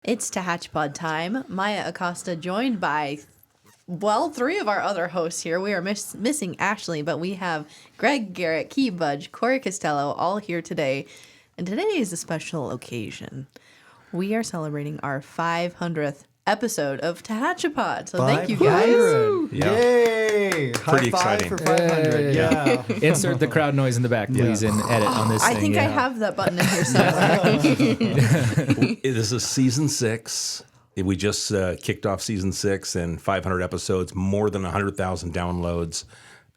It's Tehachapod time. Maya Acosta joined by, well, three of our other hosts here. We are missing Ashley, but we have Greg Garrett, Key Budge, Corey Costello all here today. And today is a special occasion. We are celebrating our 500th episode of Tehachapod. So thank you guys. Yeah. Yay! Pretty exciting. For 500. Yeah. Insert the crowd noise in the back, please, and edit on this I thing. think I have that button in here somewhere. This is season 6. We just kicked off season 6 and 500 episodes, more than 100,000 downloads.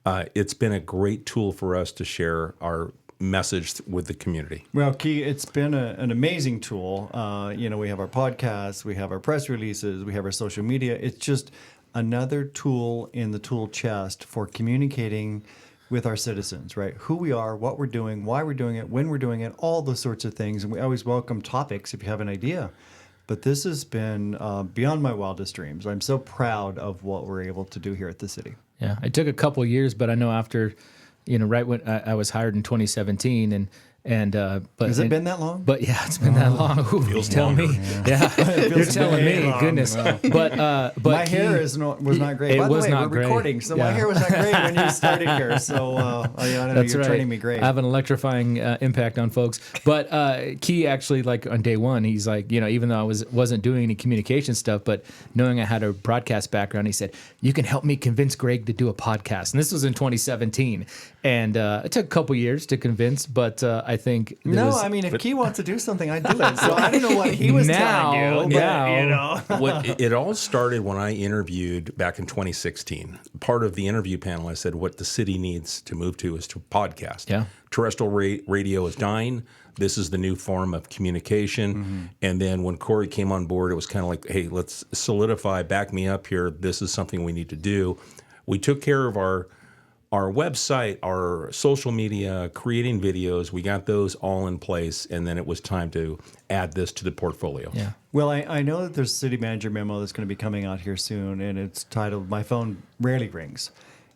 It's been a great tool for us to share our message with the community. Well, Key, it's been an amazing tool. We have our podcasts, we have our press releases, we have our social media. It's just another tool in the tool chest for communicating with our citizens, right? Who we are, what we're doing, why we're doing it, when we're doing it, all those sorts of things. And we always welcome topics if you have an idea. But this has been beyond my wildest dreams. I'm so proud of what we're able to do here at the city. Yeah, it took a couple years, but I know after, right when I was hired in 2017, but has it been that long? But yeah, it's been that long. Ooh, Feels tell longer. me, you're telling me. long. Goodness, but my hair was not great. By the way, we're recording, so my hair was not great when you started here. So I don't know, you're treating me great. I have an electrifying impact on folks. But Key actually, like on day one, he's like, even though I wasn't doing any communication stuff, but knowing I had a broadcast background, he said, "You can help me convince Greg to do a podcast." And this was in 2017, and it took a couple years to convince, but I think if Key wants to do something, I'd do it. So I don't know what he was telling you, but It all started when I interviewed back in 2016. Part of the interview panel, I said, what the city needs to move to is to podcast. Yeah. Terrestrial radio is dying. This is the new form of communication. Mm-hmm. And then when Corey came on board, it was kind of like, hey, let's solidify, back me up here. This is something we need to do. We took care of our website, our social media, creating videos, we got those all in place, and then it was time to add this to the portfolio. Yeah. Well, I know that there's a city manager memo that's going to be coming out here soon, and it's titled "My Phone Rarely Rings."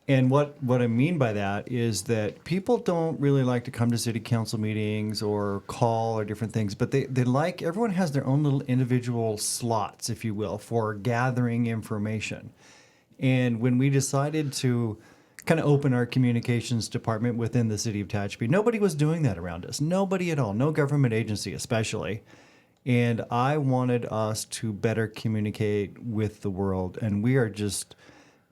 And what I mean by that is that people don't really like to come to city council meetings or call or different things, but they like, everyone has their own little individual slots, if you will, for gathering information. And when we decided to kind of open our communications department within the city of Tehachapi, nobody was doing that around us. Nobody at all. No government agency especially. And I wanted us to better communicate with the world. And we are just,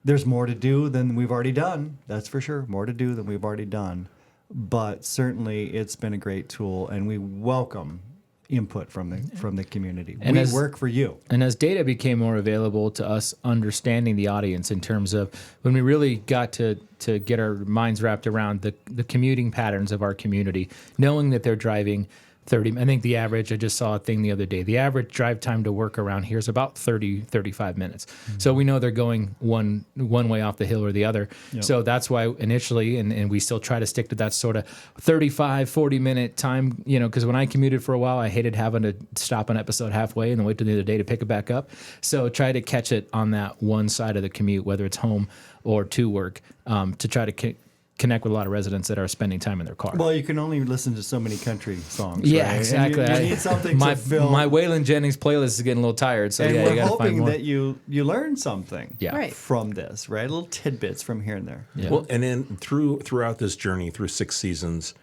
there's more to do than we've already done. That's for sure. More to do than we've already done. But certainly it's been a great tool, and we welcome input from the community. And we work for you. And as data became more available to us understanding the audience in terms of when we really got to get our minds wrapped around the commuting patterns of our community, knowing that they're driving 30, I think the average, I just saw a thing the other day, the average drive time to work around here is about 35 minutes. Mm-hmm. So we know they're going one way off the hill or the other. Yep. So that's why initially, and we still try to stick to that sort of 35, 40-minute time, because when I commuted for a while, I hated having to stop an episode halfway and then wait till the other day to pick it back up. So try to catch it on that one side of the commute, whether it's home or to work, to try to connect with a lot of residents that are spending time in their car. Well, you can only listen to so many country songs. Yeah, right? exactly. You need something to fill. My Waylon Jennings playlist is getting a little tired, so and you got to find more. We're hoping that you learn something from this, right? Little tidbits from here and there. Yeah. Well, and then throughout this journey, through 6 seasons,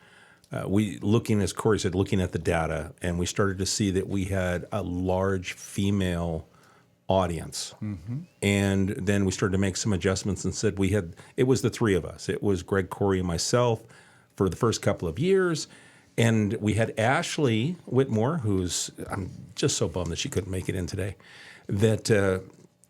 as Corey said, looking at the data, and we started to see that we had a large female audience. Mm-hmm. And then we started to make some adjustments and said it was the three of us. It was Greg, Corey, and myself for the first couple of years. And we had Ashley Whitmore, I'm just so bummed that she couldn't make it in today, that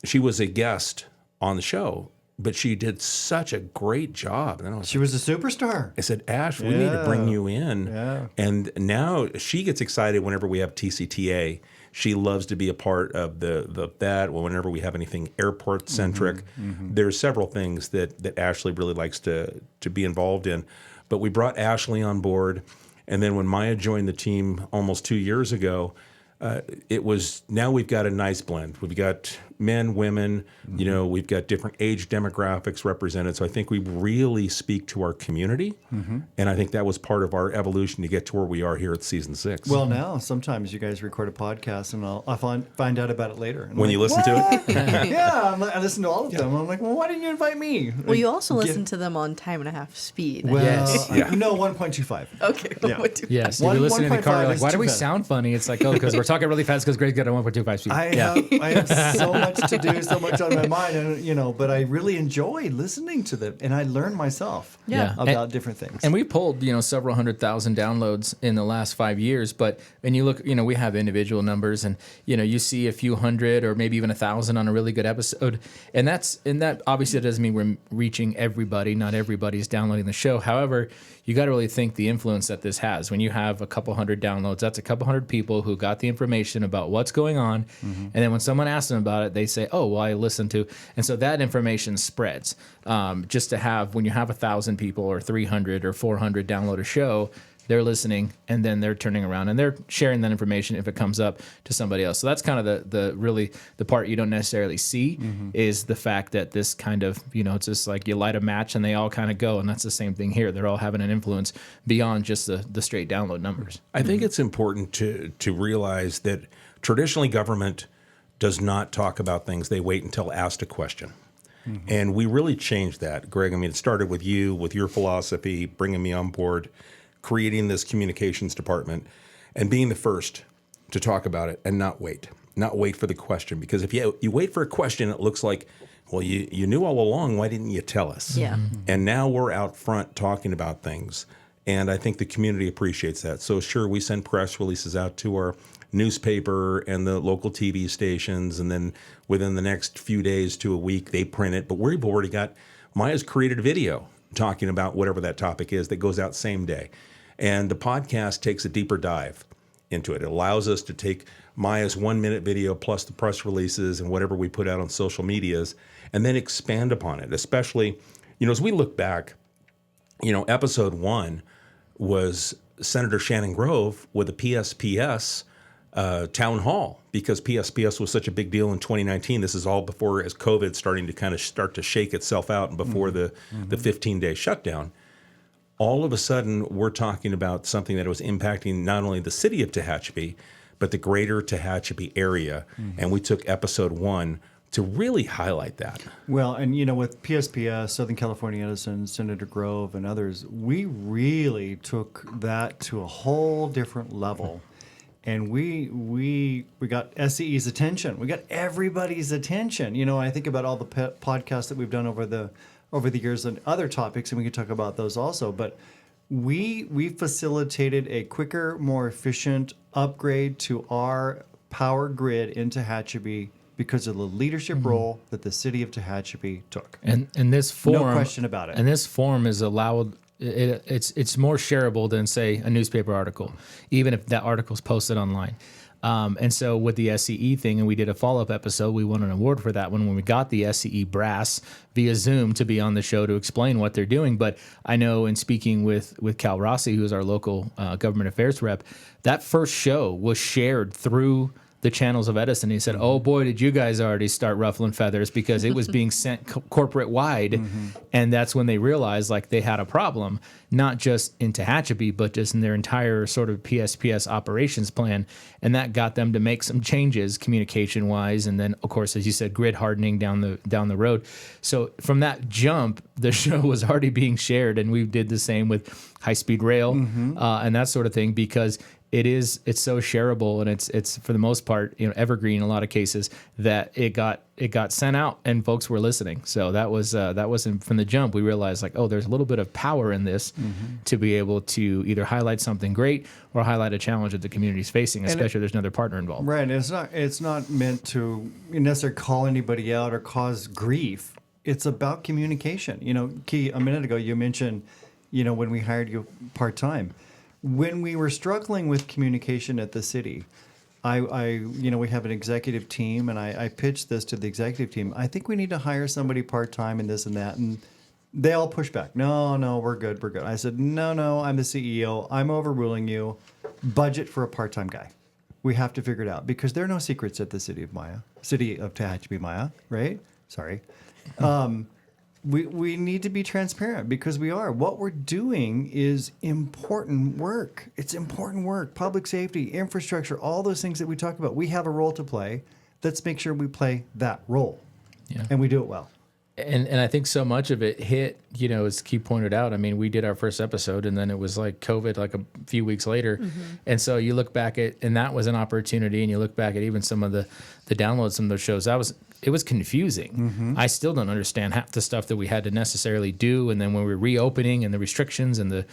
she was a guest on the show, but she did such a great job. And she was a superstar. I said, Ash, we need to bring you in. Yeah. And now she gets excited whenever we have TCTA. She loves to be a part of that. Well, whenever we have anything airport centric, there's several things that Ashley really likes to be involved in. But we brought Ashley on board, and then when Maya joined the team almost 2 years ago, it was now we've got a nice blend. We've got men, women, we've got different age demographics represented. So I think we really speak to our community. And I think that was part of our evolution to get to where we are here at season 6. Well, now sometimes you guys record a podcast, and I'll find out about it later. And When you listen to it? Yeah, I listen to all of them. I'm like, well, why didn't you invite me? Well, you also listen to them on time and a half speed. Well, Yes. no, 1.25. Okay. Yeah. What do- Yes, if One- you listen in the car, 1.5 you're like, is why do too we fast. sound funny? It's like, because we're talking really fast because Greg's got a 1.25 speed. I have so much to do, so much on my mind, and but I really enjoy listening to them, and I learn myself Yeah. about different things. And we pulled, several 100,000 downloads in the last 5 years. But when you look, we have individual numbers, and you see a few hundred or maybe even 1,000 on a really good episode, and that obviously doesn't mean we're reaching everybody. Not everybody's downloading the show. However, you got to really think the influence that this has. When you have a couple hundred downloads, that's a couple hundred people who got the information about what's going on, and then when someone asks them about it, they say, "Oh, well, I listened to," and so that information spreads. Just to have when you have 1,000 people or 300 or 400 download a show, they're listening, and then they're turning around and they're sharing that information if it comes up to somebody else. So that's kind of the really the part you don't necessarily see is the fact that this kind of, it's just like you light a match and they all kind of go, and that's the same thing here. They're all having an influence beyond just the straight download numbers. I think it's important to realize that traditionally government does not talk about things. They wait until asked a question. And we really changed that, Greg. I mean, it started with you, with your philosophy, bringing me on board, creating this communications department, and being the first to talk about it and not wait for the question. Because if you wait for a question, it looks like, well, you knew all along. Why didn't you tell us? Yeah. And now we're out front talking about things. And I think the community appreciates that. So sure, we send press releases out to our newspaper and the local TV stations, and then within the next few days to a week, they print it. But we've already got Maya's created a video talking about whatever that topic is that goes out same day. And the podcast takes a deeper dive into it. It allows us to take Maya's 1-minute video plus the press releases and whatever we put out on social medias and then expand upon it, especially, as we look back, episode 1 was Senator Shannon Grove with a PSPS town hall, because PSPS was such a big deal in 2019. This is all before as COVID starting to kind of start to shake itself out and before the 15-day shutdown. All of a sudden, we're talking about something that was impacting not only the city of Tehachapi, but the greater Tehachapi area. And we took episode 1 to really highlight that. Well, and with PSPS, Southern California Edison, Senator Grove, and others, we really took that to a whole different level. And we got SCE's attention. We got everybody's attention. I think about all the podcasts that we've done over the years and other topics, and we could talk about those also. But we facilitated a quicker, more efficient upgrade to our power grid in Tehachapi because of the leadership role that the city of Tehachapi took. And this form, no question about it. And this form is allowed. It's more shareable than, say, a newspaper article, even if that article is posted online. And so with the SCE thing, and we did a follow-up episode, we won an award for that one when we got the SCE brass via Zoom to be on the show to explain what they're doing. But I know in speaking with Cal Rossi, who is our local government affairs rep, that first show was shared through the channels of Edison. He said, "Oh boy, did you guys already start ruffling feathers," because it was being sent corporate wide. And that's when they realized like they had a problem, not just in Tehachapi, but just in their entire sort of PSPS operations plan. And that got them to make some changes communication wise. And then of course, as you said, grid hardening down the road. So from that jump, the show was already being shared, and we did the same with high speed rail and that sort of thing, because it's so shareable, and it's for the most part, evergreen in a lot of cases, that it got sent out and folks were listening. So that was from the jump. We realized like, oh, there's a little bit of power in this to be able to either highlight something great or highlight a challenge that the community is facing, especially if there's another partner involved. Right. It's not meant to necessarily call anybody out or cause grief. It's about communication. Key, a minute ago you mentioned, when we hired you part-time. When we were struggling with communication at the city, we have an executive team, and I pitched this to the executive team. I think we need to hire somebody part-time and this and that. And they all pushed back. No, we're good. I said, no, I'm the CEO. I'm overruling you. Budget for a part-time guy. We have to figure it out because there are no secrets at the city of Tehachapi, Maya, right? Sorry. We need to be transparent because we are. What we're doing is important work. It's important work. Public safety, infrastructure, all those things that we talk about. We have a role to play. Let's make sure we play that role. Yeah. And we do it well. And I think so much of it hit, as Keith pointed out. I mean, we did our first episode and then it was like COVID like a few weeks later. Mm-hmm. And so you look back at, and that was an opportunity, and you look back at even some of the downloads, some of those shows, it was confusing. Mm-hmm. I still don't understand half the stuff that we had to necessarily do. And then when we were reopening and the restrictions and the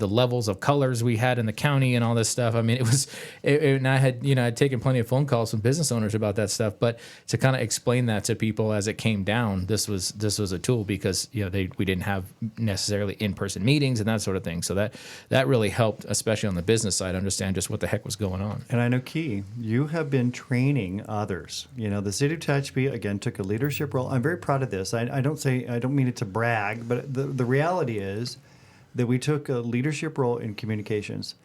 levels of colors we had in the county and all this stuff. I mean, and I had, I'd taken plenty of phone calls from business owners about that stuff, but to kind of explain that to people as it came down, this was a tool because, we didn't have necessarily in-person meetings and that sort of thing. So that really helped, especially on the business side, understand just what the heck was going on. And I know, Key, you have been training others. The city of Tehachapi, again, took a leadership role. I'm very proud of this. I don't mean it to brag, but the reality is that we took a leadership role in communications.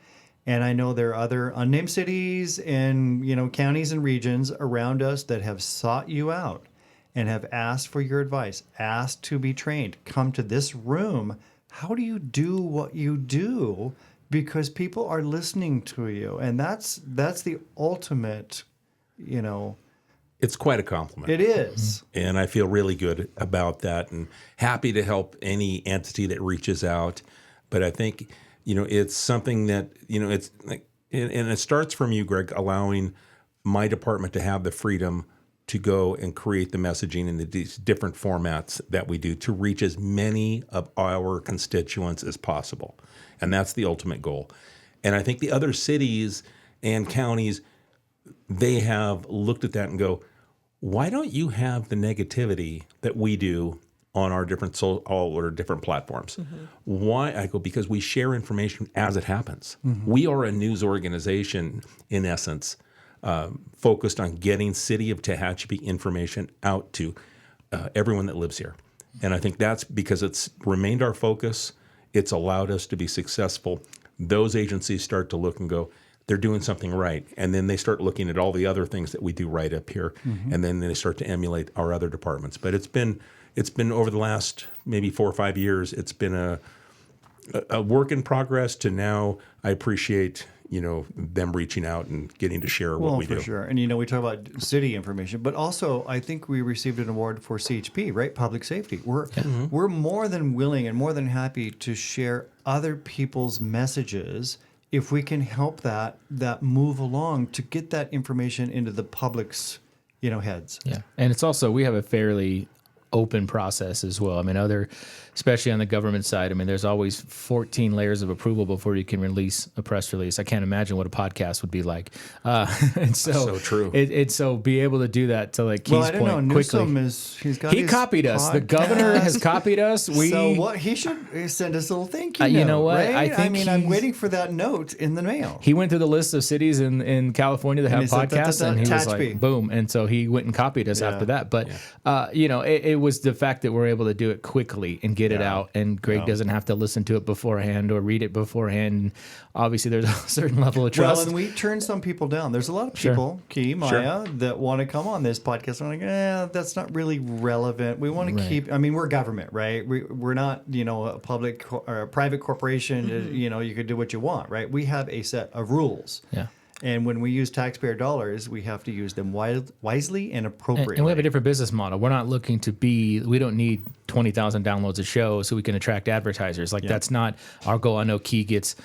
And I know there are other unnamed cities and, counties and regions around us that have sought you out and have asked for your advice, asked to be trained, come to this room. How do you do what you do? Because people are listening to you. And that's the ultimate, It's quite a compliment. It is. And I feel really good about that and happy to help any entity that reaches out. But I think, it's something that, it's like, and it starts from you, Greg, allowing my department to have the freedom to go and create the messaging in these different formats that we do to reach as many of our constituents as possible. And that's the ultimate goal. And I think the other cities and counties, they have looked at that and go, why don't you have the negativity that we do on our different all our different platforms? Mm-hmm. Why? I go, because we share information as it happens. Mm-hmm. We are a news organization, in essence, focused on getting City of Tehachapi information out to everyone that lives here. And I think that's because it's remained our focus. It's allowed us to be successful. Those agencies start to look and go, they're doing something right. And then they start looking at all the other things that we do right up here. Mm-hmm. And then they start to emulate our other departments. But it's been over the last maybe 4 or 5 years, it's been a work in progress to now. I appreciate, them reaching out and getting to share what we do. Well, for sure. And, we talk about city information, but also I think we received an award for CHP, right? Public safety. We're more than willing and more than happy to share other people's messages if we can help that move along to get that information into the public's, heads. Yeah. And it's also, we have a fairly open process as well. I mean, especially on the government side, I mean, there's always 14 layers of approval before you can release a press release. I can't imagine what a podcast would be like. And so true. So be able to do that to like Keith's point quickly. He copied us. The governor has copied us. So what? He should send us a little thank you note. You know what? Right? I'm waiting for that note in the mail. He went through the list of cities in California that have podcasts, and he was like, boom. And so he went and copied us after that. But, it was the fact that we're able to do it quickly and get it out, and Greg doesn't have to listen to it beforehand or read it beforehand. Obviously, there's a certain level of trust. Well, and we turn some people down. There's a lot of people, Key, Maya, that want to come on this podcast. I'm like, that's not really relevant. We want to keep. I mean, we're government, right? We're not, a public or a private corporation. Mm-hmm. You could do what you want, right? We have a set of rules. Yeah. And when we use taxpayer dollars, we have to use them wisely and appropriately. And we have a different business model. We're not looking to we don't need 20,000 downloads a show so we can attract advertisers. That's not our goal. I know Key gets,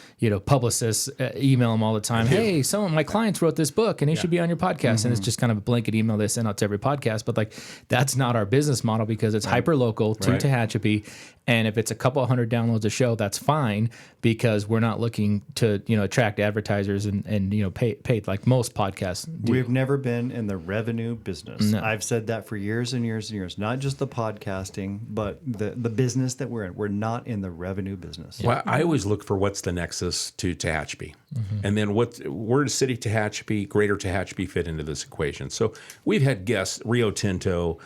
publicists email him all the time. Hey, some of my clients wrote this book and he should be on your podcast. Mm-hmm. And it's just kind of a blanket email they send out to every podcast. But that's not our business model because it's hyper local to Tehachapi. And if it's a couple hundred downloads a show, that's fine because we're not looking to, attract advertisers and pay like most podcasts do. We've never been in the revenue business. No. I've said that for years and years and years, not just the podcasting, but the business that we're in. We're not in the revenue business. Well, I always look for what's the nexus to Tehachapi. Mm-hmm. And then where does City Tehachapi, Greater Tehachapi fit into this equation? So we've had guests, Rio Tinto,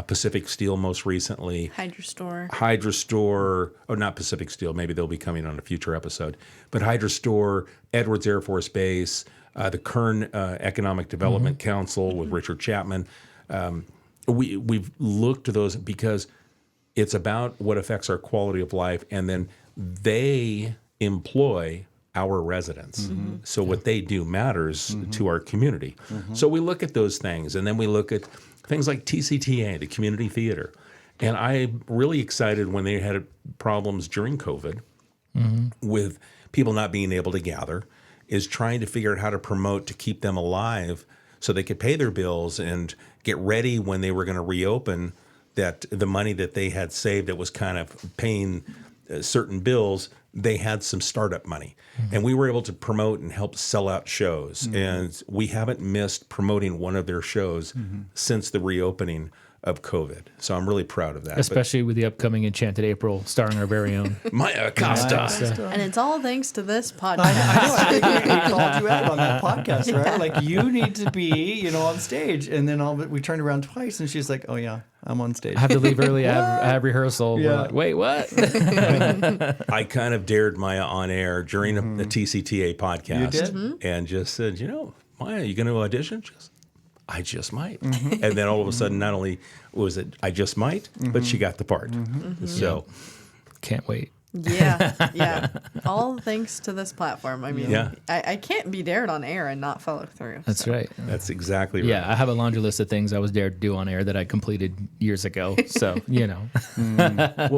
Pacific Steel most recently. Hydra Store. Not Pacific Steel. Maybe they'll be coming on a future episode. But Hydra Store, Edwards Air Force Base, the Kern Economic Development Council with Richard Chapman. We've looked to those because it's about what affects our quality of life, and then they employ our residents. So what they do matters to our community. So we look at those things, and then we look at things like TCTA, the community theater. And I'm really excited when they had problems during COVID with people not being able to gather, is trying to figure out how to promote to keep them alive so they could pay their bills and get ready when they were going to reopen, that the money that they had saved that was kind of paying certain bills, they had some startup money. And we were able to promote and help sell out shows. And we haven't missed promoting one of their shows since the reopening of COVID. So I'm really proud of that. Especially with the upcoming Enchanted April starring our very own Maya Acosta. And it's all thanks to this podcast. I know. We called you out on that podcast, right? Like, you need to be, on stage. And then we turned around twice, and she's like, "Oh yeah, I'm on stage. I have to leave early. I have rehearsal." Yeah. We're like, wait, what? I kind of dared Maya on air during the TCTA podcast. You did? And just said, Maya, you going to audition? She goes, I just might. And then all of a sudden, not only was it I just might, but she got the part. So Can't wait. Yeah. All thanks to this platform. I mean, Yeah. I can't be dared on air and not follow through. That's right. that's exactly right. Yeah, I have a laundry list of things I was dared to do on air that I completed years ago. So,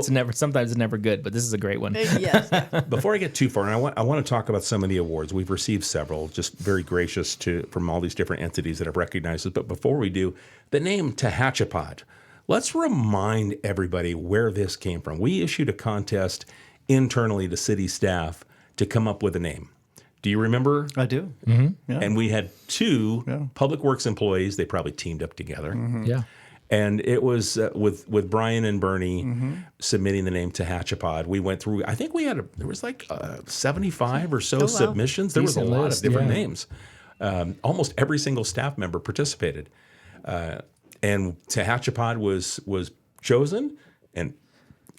sometimes it's never good, but this is a great one. Yes. Before I get too far, and I want to talk about some of the awards. We've received several, just very gracious from all these different entities that have recognized us. But before we do, the name Tehachapod. Let's remind everybody where this came from. We issued a contest internally to city staff to come up with a name. Do you remember? I do. Yeah. Yeah. And we had two public works employees. They probably teamed up together. Yeah. And it was with Brian and Bernie submitting the name Tehachapod. We went through, I think there was like 75 or so submissions. There was a Decent lot list, of different yeah. names. Almost every single staff member participated. And Tehachapod was chosen, and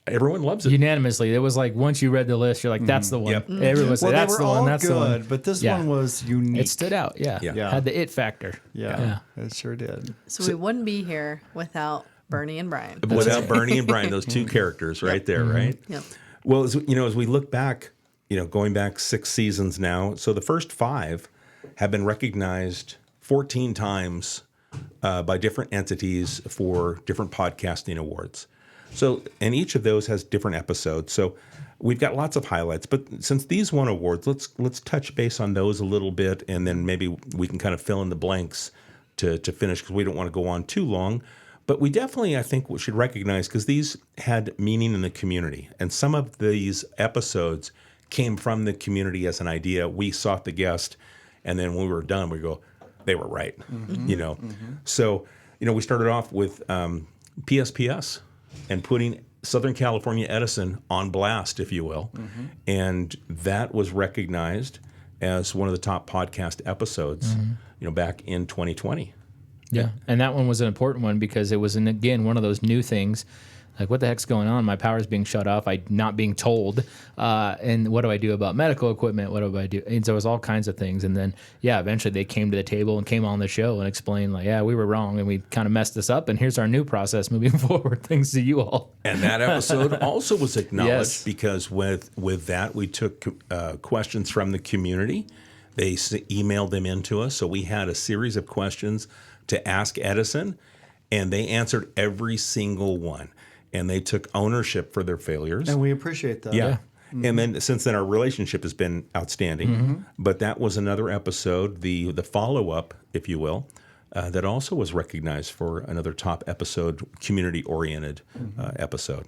everyone loves it. Unanimously. It was like once you read the list, you're like, that's the one. Yep. Everyone said, Well, that's they the were one. all That's the one. good, but this Yeah. one was unique. It stood out. Yeah. Yeah. Had the it factor. Yeah, it sure did. So we wouldn't be here without Bernie and Brian. Without Bernie and Brian, those two characters right there, right? Yep. Well, as we look back, going back 6 seasons now, so the first 5 have been recognized 14 times by different entities for different podcasting awards. So, and each of those has different episodes. So we've got lots of highlights, but since these won awards, let's touch base on those a little bit, and then maybe we can kind of fill in the blanks to finish, because we don't want to go on too long. But we definitely, I think, we should recognize, because these had meaning in the community, and some of these episodes came from the community as an idea. We sought the guest, and then when we were done, we go, they were right, So, we started off with PSPS and putting Southern California Edison on blast, if you will. And that was recognized as one of the top podcast episodes, back in 2020. Yeah. And that one was an important one because it was, again, one of those new things. Like, what the heck's going on? My power's being shut off. I'm not being told. And what do I do about medical equipment? What do I do? And so it was all kinds of things. And then, eventually they came to the table and came on the show and explained, like, we were wrong and we kind of messed this up. And here's our new process moving forward. Thanks to you all. And that episode also was acknowledged Yes. because with that, we took questions from the community. They emailed them into us. So we had a series of questions to ask Edison, and they answered every single one. And they took ownership for their failures. And we appreciate that. Yeah. And then since then, our relationship has been outstanding. But that was another episode, the follow-up, if you will, that also was recognized for another top episode, community-oriented episode.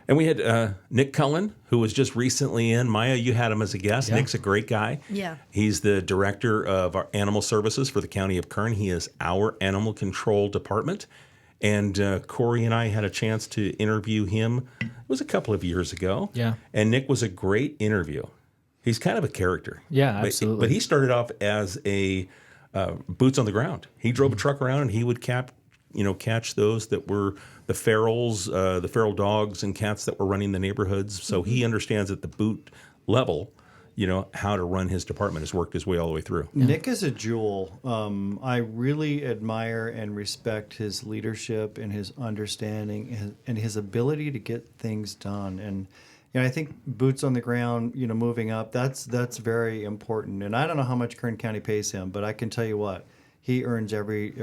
And we had Nick Cullen, who was just recently in. Maya, you had him as a guest. Nick's a great guy. Yeah. He's the director of our animal services for the county of Kern. He is our animal control department. And Corey and I had a chance to interview him. It was a couple of years ago. Yeah. And Nick was a great interview. He's kind of a character. Yeah, absolutely. But he started off as a boots on the ground. He drove a truck around and he would catch those that were the feral dogs and cats that were running the neighborhoods. So he understands at the boot level, how to run his department. Has worked his way all the way through. Nick is a jewel. I really admire and respect his leadership and his understanding and his ability to get things done. And I think boots on the ground, moving up, that's very important. And I don't know how much Kern County pays him, but I can tell you what, he earns every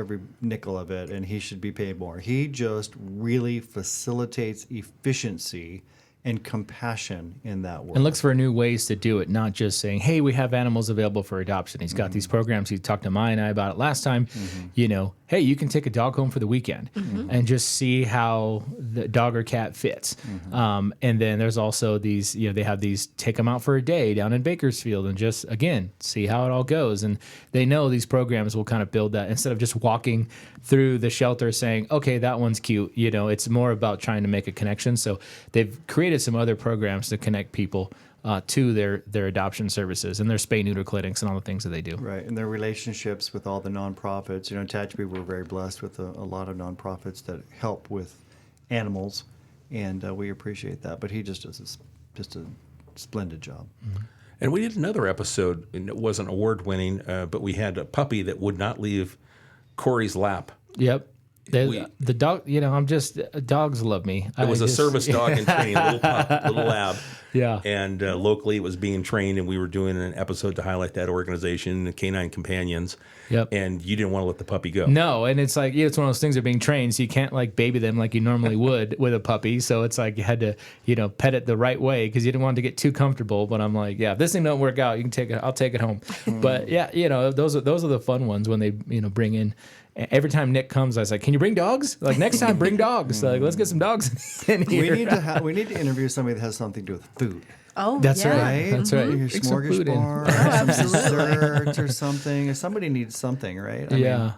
nickel of it, and he should be paid more. He just really facilitates efficiency and compassion in that work. And looks for new ways to do it, not just saying, hey, we have animals available for adoption. He's got these programs. He talked to Maya and I about it last time. Hey, you can take a dog home for the weekend and just see how the dog or cat fits. And then there's also these, they have these take them out for a day down in Bakersfield and just, again, see how it all goes. And they know these programs will kind of build that instead of just walking through the shelter saying, okay, that one's cute. It's more about trying to make a connection. So they've created some other programs to connect people to their adoption services and their spay-neuter clinics and all the things that they do. Right, and their relationships with all the nonprofits. Tehachapi, we're very blessed with a lot of nonprofits that help with animals, and we appreciate that. But he just does just a splendid job. And we did another episode, and it wasn't award-winning, but we had a puppy that would not leave Corey's lap. Yep. The dog, dogs love me. It was a service dog in training, little lab. Yeah. And locally it was being trained, and we were doing an episode to highlight that organization, the Canine Companions. Yep. And you didn't want to let the puppy go. No, and it's like, it's one of those things, they're being trained, so you can't baby them like you normally would with a puppy. So it's like you had to, pet it the right way because you didn't want it to get too comfortable. But I'm like, if this thing don't work out, you can take it. I'll take it home. But those are the fun ones when they bring in. Every time Nick comes, I was like, "Can you bring dogs? Like next time, bring dogs. Let's get some dogs in here." We need to interview somebody that has something to do with food. Oh, That's yeah. right. That's right. Your Bring some food in. smorgasbord, or some desserts or something. Or somebody needs something, right? I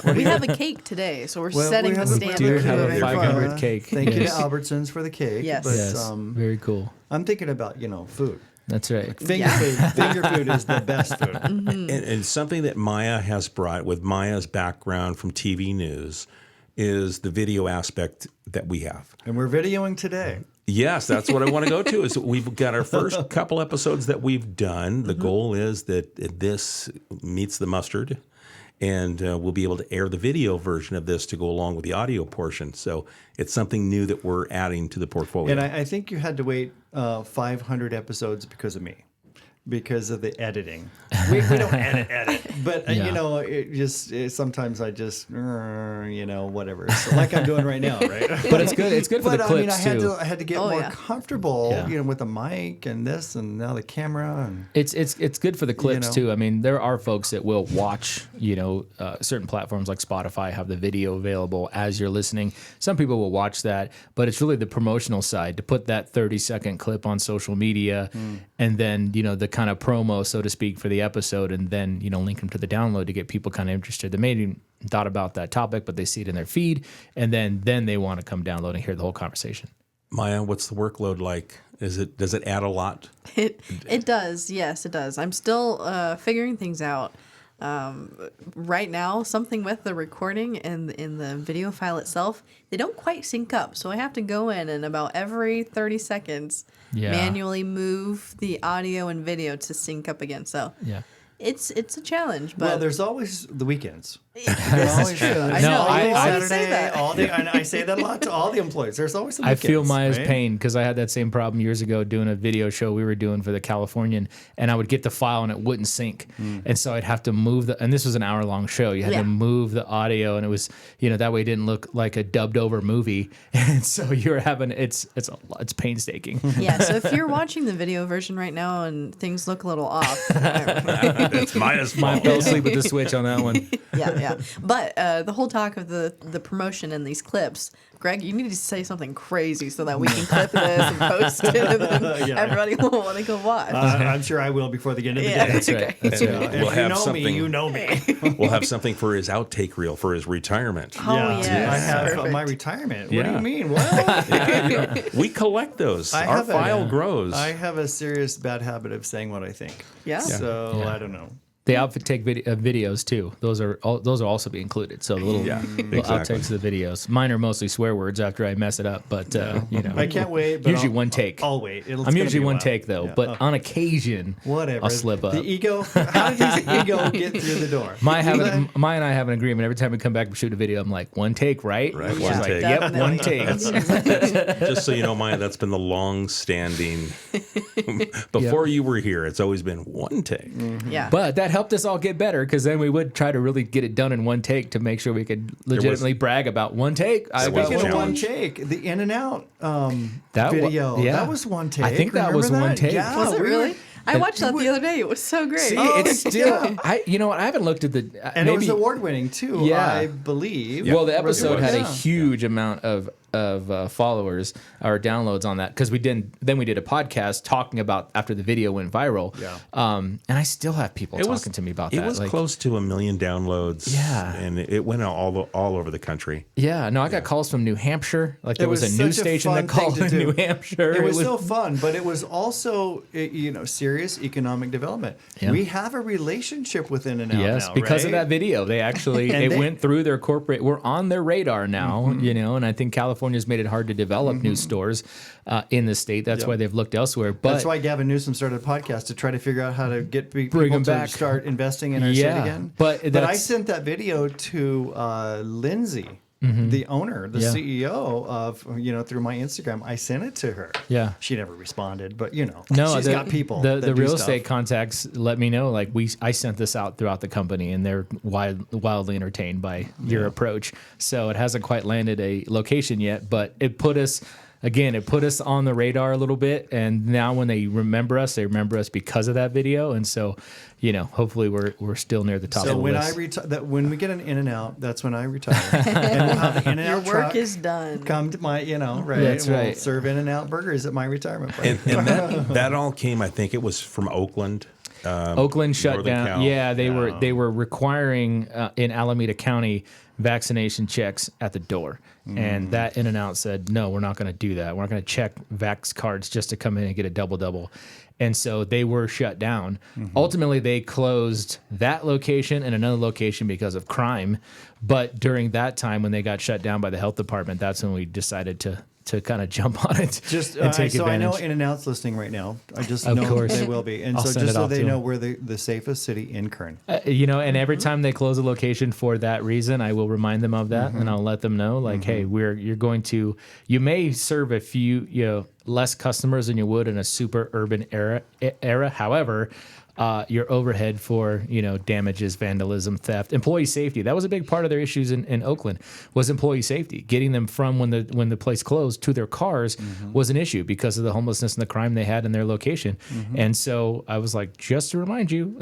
mean, We have a cake today, so we're well, setting we the have a- standard. do have a moving 500 forward. cake. Thank you to Yes. Albertsons for the cake. Yes. But, Yes, very cool. I'm thinking about food. That's right. Finger food is the best food. And something that Maya has brought with Maya's background from TV news is the video aspect that we have. And we're videoing today. Yes, that's what I want to go to. Is we've got our first couple episodes that we've done. The goal is that this meets the mustard, and we'll be able to air the video version of this to go along with the audio portion. So it's something new that we're adding to the portfolio. And I think you had to wait 500 episodes because of me, because of the editing. We don't edit. But, sometimes I just, whatever. So like I'm doing right now, right? But it's good. It's good for the clips too. I had to get more comfortable, with the mic and this and now the camera. And It's good for the clips know. too. I mean, there are folks that will watch, certain platforms like Spotify have the video available as you're listening. Some people will watch that, but it's really the promotional side to put that 30-second clip on social media and then, the kind of promo, so to speak, for the episode, and then, link them to the download to get people kind of interested. They maybe even thought about that topic, but they see it in their feed, and then they want to come download and hear the whole conversation. Maya, what's the workload like? Does it add a lot? It does. Yes, it does. I'm still figuring things out. Right now, something with the recording and in the video file itself, they don't quite sync up. So I have to go in and about every 30 seconds manually move the audio and video to sync up again. So it's a challenge. But there's always the weekends. This is true. I know. I You always say Saturday, that. all day, and I say that a lot to all the employees. There's always the I weekends. feel Maya's right? pain because I had that same problem years ago doing a video show we were doing for the Californian, and I would get the file and it wouldn't sync, and so I'd have to move and this was an hour-long show. You had to move the audio, and it was that way it didn't look like a dubbed-over movie, and so you're having it's painstaking. Yeah, so if you're watching the video version right now and things look a little off, That's Maya's Maya fault. fell asleep with the switch on that one. yeah. But the whole talk of the promotion and these clips, Greg, you need to say something crazy so that we can clip this and post it, and then everybody will want to go watch. I'm sure I will before the end of the day. That's right. That's right. If We'll you have know something. me, you know me. We'll have something for his outtake reel for his retirement. Oh, yes. I have Perfect. my retirement. What do Yeah. you mean? What? We collect those. I Our have file grows. I have a serious bad habit of saying what I think. Yeah. So Yeah. I don't know. The outtake videos too. Those are also be included. So the little outtakes of the videos. Mine are mostly swear words after I mess it up, but I can't wait. But usually one take. I'll wait. I'm usually one take though, but on occasion, whatever. I'll slip up. The ego. How does the ego get through the door? Maya and I have an agreement. Every time we come back and shoot a video, I'm like, one take, right? Right, She's one like, take. yep, one take. Just so you know, Maya, that's been the long-standing. Before you were here, it's always been one take. Yeah. But that helped us all get better because then we would try to really get it done in one take to make sure we could legitimately brag about one take. Speaking of one take, the In and Out video, that was one take. I think that was one take. Yeah, Was it really? I watched that the other day. It was so great. See, it's still. You know what? I haven't looked at the. And it was award-winning too. Yeah. I believe. Well, the episode had a huge amount of followers or downloads on that because we did a podcast talking about after the video went viral. Yeah. And I still have people talking to me about that. It was close to 1 million downloads. Yeah. And it went out all over the country. Yeah. No, I got calls from New Hampshire. Like there was a news such a station fun that called thing in to do. New Hampshire. It was so fun, but it was also serious economic development. Yeah. We have a relationship with In and Out Yes, now, because of right? that video, they actually it went through their corporate. We're on their radar now, and I think California's made it hard to develop new stores in the state. That's why they've looked elsewhere. But That's why Gavin Newsom started a podcast to try to figure out how to get people Bring 'em to back. start investing in our city again. But I that's- sent that video to Lindsay, the owner, the CEO of through my Instagram. I sent it to her. Yeah. She never responded, but no, she's got people. The that do real stuff. estate contacts let me know. Like I sent this out throughout the company, and they're wildly entertained by your approach. So it hasn't quite landed a location yet, but it put us. Again, it put us on the radar a little bit, and now when they remember us because of that video, and so, hopefully we're still near the top So of the when list. when we get an In and Out, that's when I retire, and we'll have an In and Your Out work truck is done. come to my, right? That's we'll right. serve In and Out burgers at my retirement party. And that all came, I think it was from Oakland. Oakland shut Northern down. Cal. Yeah, they were requiring in Alameda County vaccination checks at the door, and that In and Out said no, we're not going to do that. We're not going to check vax cards just to come in and get a double, and so they were shut down. Ultimately, they closed that location and another location because of crime. But during that time, when they got shut down by the health department, that's when we decided to kind of jump on it Just and take so advantage. I know In and Out's listening right now. I just Of know course. they will be, and I'll so send just it so off they to know them. we're the safest city in Kern. And every time they close a location for that reason, I will remind them of that, and I'll let them know, like, hey, you may serve a few, less customers than you would in a super urban era. However, your overhead for damages, vandalism, theft, employee safety. That was a big part of their issues in Oakland was employee safety. Getting them from when the place closed to their cars was an issue because of the homelessness and the crime they had in their location. And so I was like, just to remind you,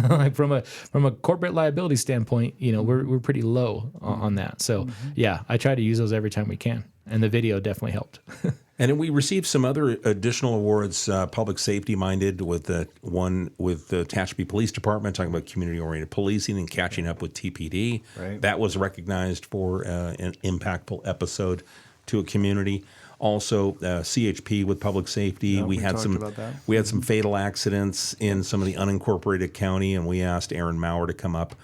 like from a corporate liability standpoint, we're pretty low on that. So yeah, I try to use those every time we can, and the video definitely helped. And then we received some other additional awards, public safety minded, with one with the Tehachapi Police Department talking about community oriented policing and catching up with TPD. Right. That was recognized for an impactful episode to a community. Also, CHP with public safety. Yeah, we we had talked some about that. we had some fatal accidents in some of the unincorporated county, and we asked Aaron Maurer to come up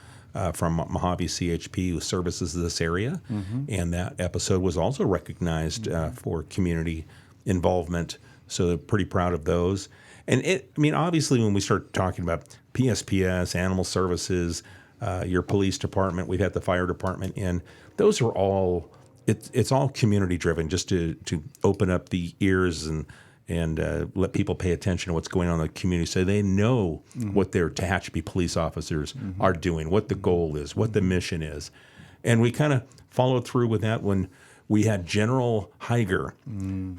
from Mojave CHP, who services this area. And that episode was also recognized for community involvement. So pretty proud of those. And obviously when we start talking about PSPS, animal services, your police department, we've had the fire department in, those are all, it's all community driven, just to open up the ears and let people pay attention to what's going on in the community so they know what their Tehachapi police officers are doing, what the goal is, what the mission is. And we kind of followed through with that when we had General Heiger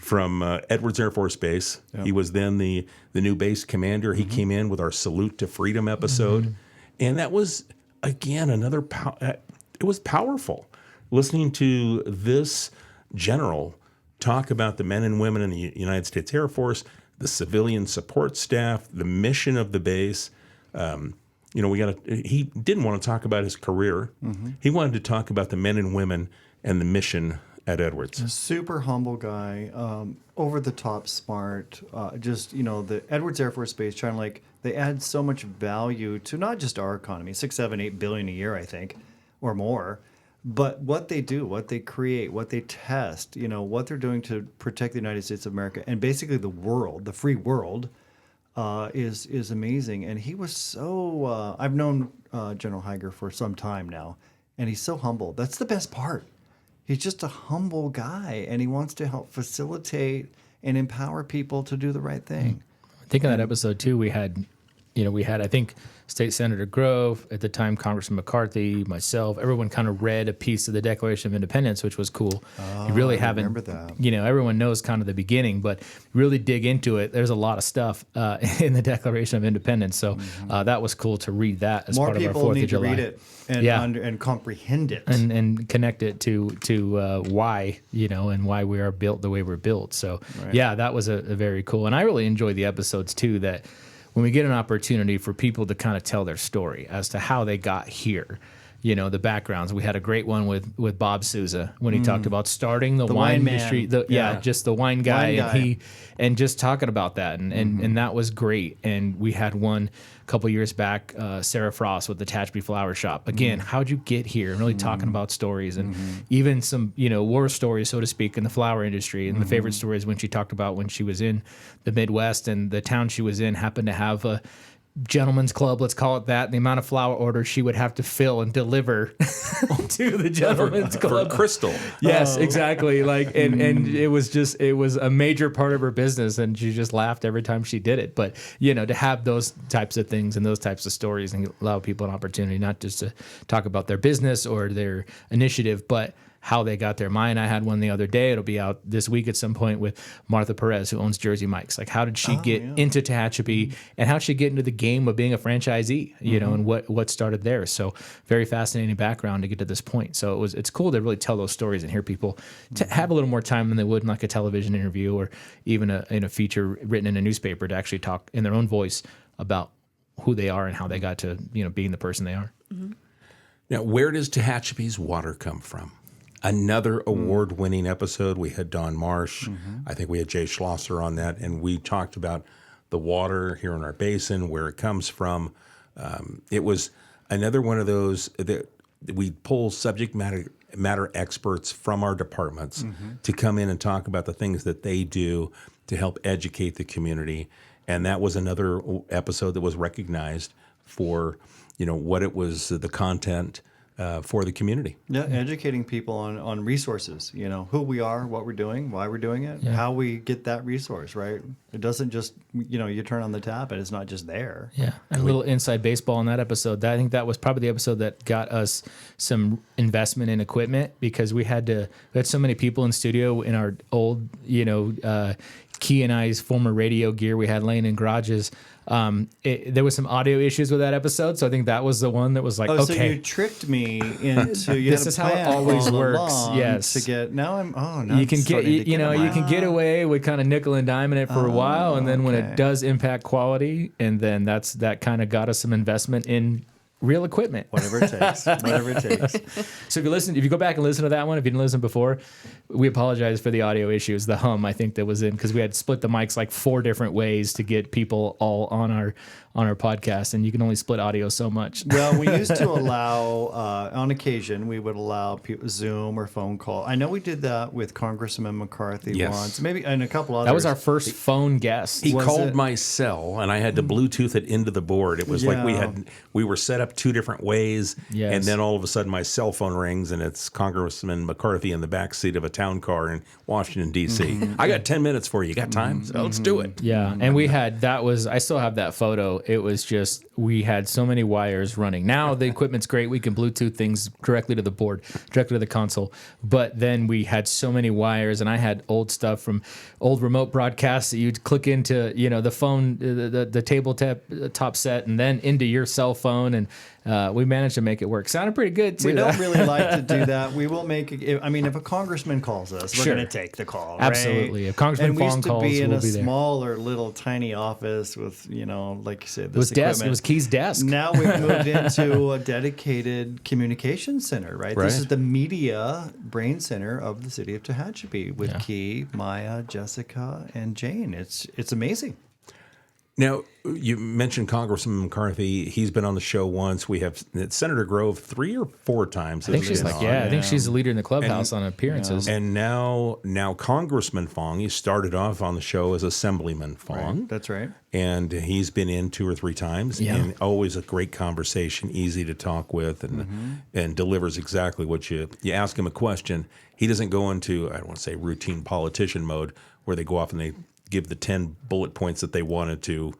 from Edwards Air Force Base. Yep. He was then the new base commander. He came in with our Salute to Freedom episode. And that was, again, it was powerful listening to this general talk about the men and women in the United States Air Force, the civilian support staff, the mission of the base. He didn't want to talk about his career. He wanted to talk about the men and women and the mission at Edwards. A super humble guy, over the top smart. The Edwards Air Force Base trying to They add so much value to not just our economy, 6, 7, 8 billion a year, I think, or more, but what they do, what they create, what they test, what they're doing to protect the United States of America and basically the world, the free world, is amazing. And he was so. I've known General Higer for some time now, and he's so humble. That's the best part. He's just a humble guy, and he wants to help facilitate and empower people to do the right thing. I think in that episode too, we had I think State Senator Grove at the time, Congressman McCarthy, myself, everyone kind of read a piece of the Declaration of Independence, which was cool. You really haven't, remember that. Everyone knows kind of the beginning, but really dig into it. There's a lot of stuff in the Declaration of Independence, so that was cool to read that as More part of our people 4th need of July. to read it and, and comprehend it. And connect it to why, and why we are built the way we're built. So, yeah, that was a very cool. And I really enjoy the episodes, too, that when we get an opportunity for people to kind of tell their story as to how they got here, the backgrounds. We had a great one with Bob Souza when he talked about starting the wine man. industry. Just the wine guy. And just talking about that. And that was great. And we had one a couple years back, Sarah Frost with the Tehachapi Flower Shop. Again, how'd you get here? And really talking about stories and even some, war stories, so to speak, in the flower industry. And the favorite story is when she talked about when she was in the Midwest and the town she was in happened to have a gentleman's club, let's call it that, and the amount of flower orders she would have to fill and deliver to the gentleman's club. For Crystal. Yes, exactly. And it was a major part of her business, and she just laughed every time she did it. But, to have those types of things and those types of stories and allow people an opportunity not just to talk about their business or their initiative, but how they got there. Maya and I had one the other day. It'll be out this week at some point with Martha Perez, who owns Jersey Mike's. Like, how did she get into Tehachapi, and how did she get into the game of being a franchisee, and what started there. So very fascinating background to get to this point. So it's cool to really tell those stories and hear people to have a little more time than they would in like a television interview or even in a feature written in a newspaper to actually talk in their own voice about who they are and how they got to, being the person they are. Now, where does Tehachapi's water come from? Another award-winning episode. We had Don Marsh. I think we had Jay Schlosser on that, and we talked about the water here in our basin, where it comes from. It was another one of those that we pull subject matter experts from our departments to come in and talk about the things that they do to help educate the community. And that was another episode that was recognized for, what it was, the content for the community. Yeah, educating people on resources, who we are, what we're doing, why we're doing it, how we get that resource, right? It doesn't just, you turn on the tap and it's not just there. Yeah, and a little inside baseball in that episode. I think that was probably the episode that got us some investment in equipment, because we had so many people in studio in our old, Key and I's former radio gear we had laying in garages. There was some audio issues with that episode, so I think that was the one that was like, okay. So you tricked me into this is how it always works. Yes. To get now you can get you can get away with kind of nickel and diming it for a while, and then when it does impact quality, and then that kind of got us some investment in real equipment. Whatever it takes. Whatever it takes. So if you go back and listen to that one, if you didn't listen before, we apologize for the audio issues, the hum I think that was in, because we had to split the mics like 4 different ways to get people all on our podcast, and you can only split audio so much. Well, we used to allow, on occasion, we would allow people Zoom or phone call. I know we did that with Congressman McCarthy once, maybe, and a couple others. That was our first phone guest. He called my cell, and I had to Bluetooth it into the board. It was like we were set up 2 different ways, and then all of a sudden my cell phone rings, and it's Congressman McCarthy in the back seat of a town car in Washington, D.C. I got 10 minutes for you. You got time? So let's do it. Yeah, and we had I still have that photo. It was just, we had so many wires running. Now the equipment's great. We can Bluetooth things directly to the board, directly to the console. But then we had so many wires, and I had old stuff from old remote broadcasts that you'd click into, the phone, the tabletop set, and then into your cell phone. And we managed to make it work. Sounded pretty good, too. We don't really like to do that. We will make it. I mean, if a congressman calls us, we're going to take the call. Right? Absolutely. If Congressman Fong calls, we used to be in we'll a smaller, little, tiny office with, like you said, this equipment. It was Key's desk. Now we've moved into a dedicated communication center, right? This is the media brain center of the city of Tehachapi with Key, Maya, Jessica, and Jane. It's amazing. Now, you mentioned Congressman McCarthy. He's been on the show once. We have Senator Grove 3 or 4 times. I think she's like, I think she's the leader in the clubhouse on appearances. And now Congressman Fong, he started off on the show as Assemblyman Fong. Right, that's right. And he's been in 2 or 3 times. Yeah. And always a great conversation, easy to talk with, and delivers exactly what you ask him a question. He doesn't go into, I don't want to say routine politician mode, where they go off and they give the 10 bullet points that they wanted to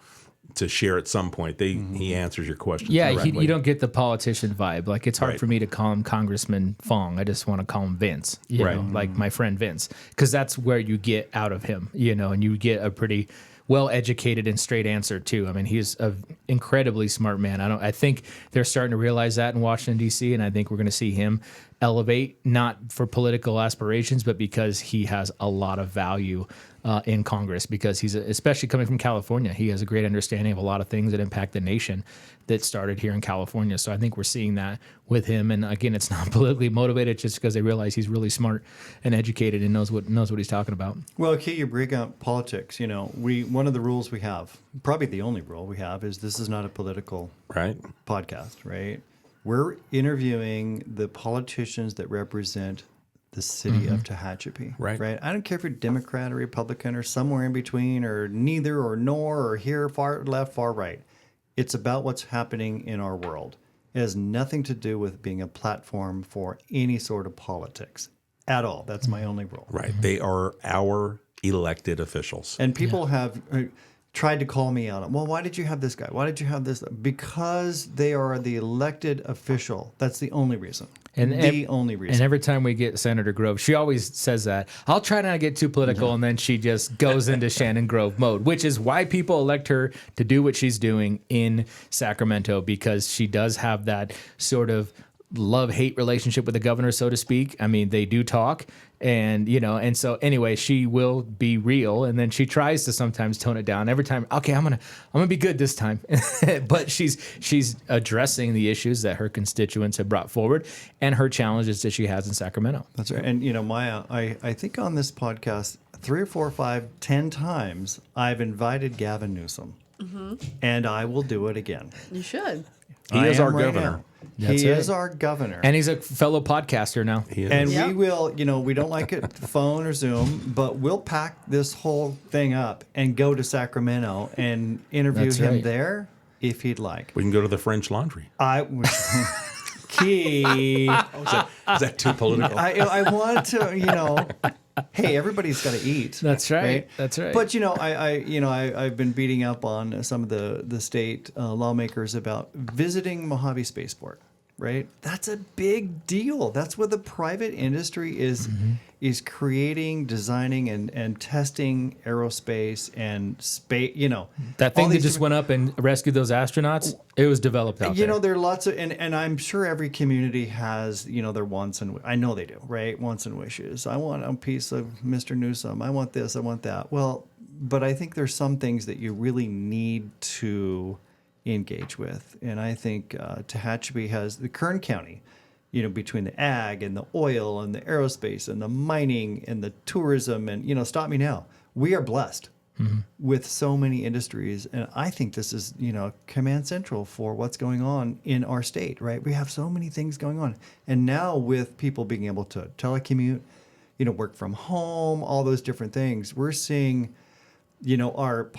share at some point. He answers your question. Yeah, directly. you don't get the politician vibe. Like, it's hard Right. for me to call him Congressman Fong. I just want to call him Vince, you Right. know, like my friend Vince, because that's where you get out of him, you know, and you get a pretty well-educated and straight answer too. I mean, he's an incredibly smart man. I think they're starting to realize that in Washington, D.C., and I think we're going to see him elevate, not for political aspirations, but because he has a lot of value in Congress, because he's, especially coming from California, he has a great understanding of a lot of things that impact the nation that started here in California. So I think we're seeing that with him. And again, it's not politically motivated, just because they realize he's really smart and educated and knows what he's talking about. Well, Kate, you bring up politics. You know, one of the rules we have, probably the only rule we have, is this is not a political Right. podcast, right? We're interviewing the politicians that represent the city of Tehachapi. Right. I don't care if you're Democrat or Republican or somewhere in between or neither or nor or here, far left, far right. It's about what's happening in our world. It has nothing to do with being a platform for any sort of politics at all. That's my only rule. Right. They are our elected officials. And people have tried to call me out. Well, why did you have this guy? Why did you have this? Because they are the elected official. That's the only reason. The only reason. And every time we get Senator Grove, she always says that. I'll try not to get too political, and then she just goes into Shannon Grove mode, which is why people elect her to do what she's doing in Sacramento, because she does have that sort of love-hate relationship with the governor, so to speak. I mean, they do talk, and and so anyway, she will be real, and then she tries to sometimes tone it down. Every time, okay, I'm gonna be good this time, but she's addressing the issues that her constituents have brought forward and her challenges that she has in Sacramento. That's right. And Maya, I think on this podcast 3 or 4 or 5, 10 times I've invited Gavin Newsom, and I will do it again. You should. He is our governor. That's He right. is our governor. And he's a fellow podcaster now. He is. And Yep. we will, we don't like it phone or Zoom, but we'll pack this whole thing up and go to Sacramento and interview That's him right. there if he'd like. We can go to the French Laundry. I Key. Is that too political? I want to, hey, everybody's got to eat. That's right. That's right. But I've been beating up on some of the state lawmakers about visiting Mojave Spaceport. Right, that's a big deal. That's where the private industry is creating, designing, and testing aerospace and space. that thing that just went up and rescued those astronauts, it was developed out there. There are lots of, and I'm sure every community has, their wants and I know they do, right? Wants and wishes. I want a piece of Mr. Newsom. I want this. I want that. Well, but I think there's some things that you really need to engage with, and I think Tehachapi has the Kern County, between the ag and the oil and the aerospace and the mining and the tourism and stop me now. We are blessed with so many industries, and I think this is command central for what's going on in our state. Right, we have so many things going on, and now with people being able to telecommute, work from home, all those different things, we're seeing. Our